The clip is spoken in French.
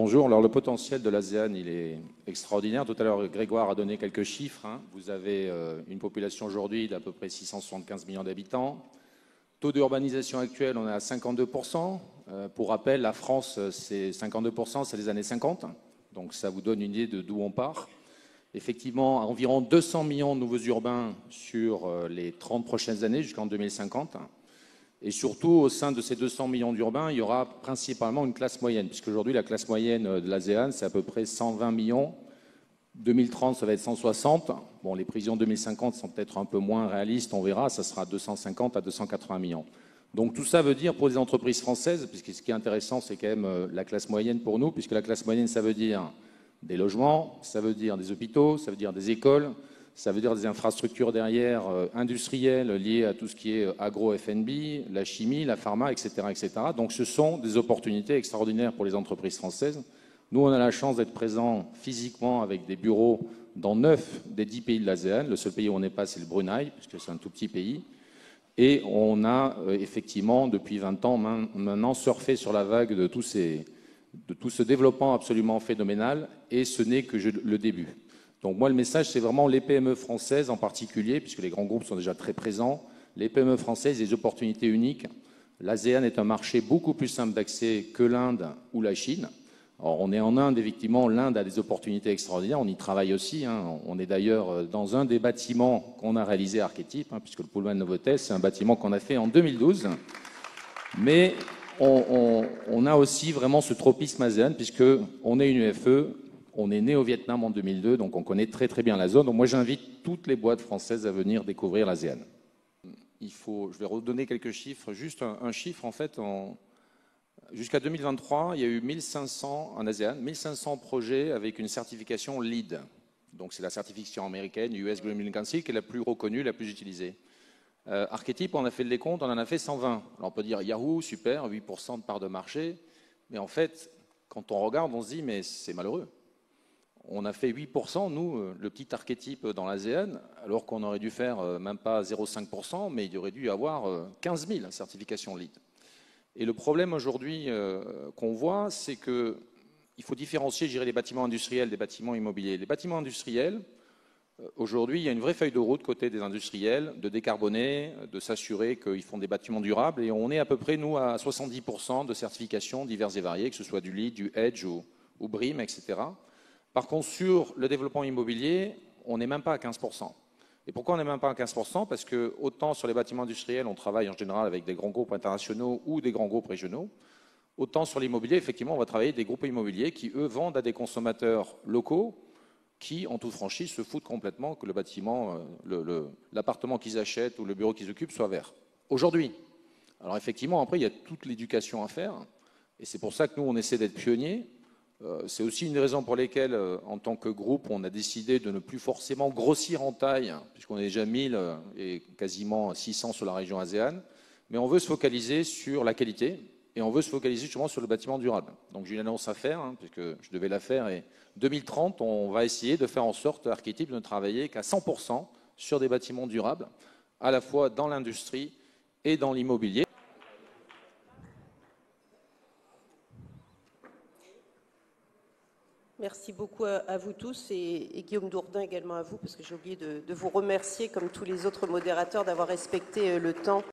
bonjour. Alors, le potentiel de l'ASEAN, il est extraordinaire. Tout à l'heure, Grégoire a donné quelques chiffres. Vous avez une population aujourd'hui d'à peu près 675 millions d'habitants. Taux d'urbanisation actuel, on est à 52%. Pour rappel, la France, c'est 52%, c'est les années 50. Donc, ça vous donne une idée de d'où on part. Effectivement, environ 200 millions de nouveaux urbains sur les 30 prochaines années, jusqu'en 2050. Et surtout, au sein de ces 200 millions d'urbains, il y aura principalement une classe moyenne, puisqu'aujourd'hui, la classe moyenne de l'ASEAN, c'est à peu près 120 millions. 2030, ça va être 160. Bon, les prévisions 2050 sont peut-être un peu moins réalistes, on verra, ça sera 250 à 280 millions. Donc tout ça veut dire pour les entreprises françaises, puisque ce qui est intéressant, c'est quand même la classe moyenne pour nous, puisque la classe moyenne, ça veut dire des logements, ça veut dire des hôpitaux, ça veut dire des écoles, ça veut dire des infrastructures derrière industrielles liées à tout ce qui est agro-F&B, la chimie, la pharma, etc., etc. Donc ce sont des opportunités extraordinaires pour les entreprises françaises. Nous, on a la chance d'être présents physiquement avec des bureaux dans 9 des 10 pays de l'ASEAN. Le seul pays où on n'est pas, c'est le Brunei, puisque c'est un tout petit pays. Et on a effectivement, depuis 20 ans maintenant, surfé sur la vague de tout ce développement absolument phénoménal. Et ce n'est que le début. Donc moi, le message, c'est vraiment les PME françaises en particulier, puisque les grands groupes sont déjà très présents. Les PME françaises, des opportunités uniques. L'ASEAN est un marché beaucoup plus simple d'accès que l'Inde ou la Chine. Alors, on est en Inde, effectivement, l'Inde a des opportunités extraordinaires, on y travaille aussi. On est d'ailleurs dans un des bâtiments qu'on a réalisé à Archetype, puisque le Pullman Novotel, c'est un bâtiment qu'on a fait en 2012. Mais on a aussi vraiment ce tropisme ASEAN, puisqu'on est une UFE, on est né au Vietnam en 2002, donc on connaît très très bien la zone. Donc moi, j'invite toutes les boîtes françaises à venir découvrir l'ASEAN. Je vais redonner quelques chiffres, juste un chiffre en fait. Jusqu'à 2023, il y a eu 1500 en ASEAN, 1500 projets avec une certification LEED. Donc c'est la certification américaine, US Green Building Council, qui est la plus reconnue, la plus utilisée. Archetype, on a fait le décompte, on en a fait 120. Alors on peut dire Yahoo, super, 8% de part de marché. Mais en fait, quand on regarde, on se dit, mais c'est malheureux. On a fait 8%, nous, le petit archétype dans l'ASEAN, alors qu'on aurait dû faire même pas 0,5%, mais il aurait dû y avoir 15 000 certifications LEED. Et le problème aujourd'hui qu'on voit, c'est qu'il faut différencier, je dirais, les bâtiments industriels des bâtiments immobiliers. Les bâtiments industriels, aujourd'hui, il y a une vraie feuille de route côté des industriels, de décarboner, de s'assurer qu'ils font des bâtiments durables. Et on est à peu près, nous, à 70% de certifications diverses et variées, que ce soit du LEED, du EDGE ou BREEAM, etc. Par contre, sur le développement immobilier, on n'est même pas à 15%. Et pourquoi on n'est même pas à 15%? Parce que autant sur les bâtiments industriels, on travaille en général avec des grands groupes internationaux ou des grands groupes régionaux, autant sur l'immobilier, effectivement, on va travailler avec des groupes immobiliers qui, eux, vendent à des consommateurs locaux qui, en toute franchise, se foutent complètement que le bâtiment, l'appartement qu'ils achètent ou le bureau qu'ils occupent soit vert. Aujourd'hui. Alors effectivement, après, il y a toute l'éducation à faire. Et c'est pour ça que nous, on essaie d'être pionniers. C'est aussi une raison pour laquelle, en tant que groupe, on a décidé de ne plus forcément grossir en taille, puisqu'on est déjà 1000 et quasiment 600 sur la région ASEAN, mais on veut se focaliser sur la qualité et on veut se focaliser justement sur le bâtiment durable. Donc j'ai une annonce à faire, puisque je devais la faire, et 2030, on va essayer de faire en sorte, Archetype, de ne travailler qu'à 100% sur des bâtiments durables, à la fois dans l'industrie et dans l'immobilier. Merci beaucoup à vous tous et Guillaume Dourdin également à vous, parce que j'ai oublié de vous remercier, comme tous les autres modérateurs, d'avoir respecté le temps.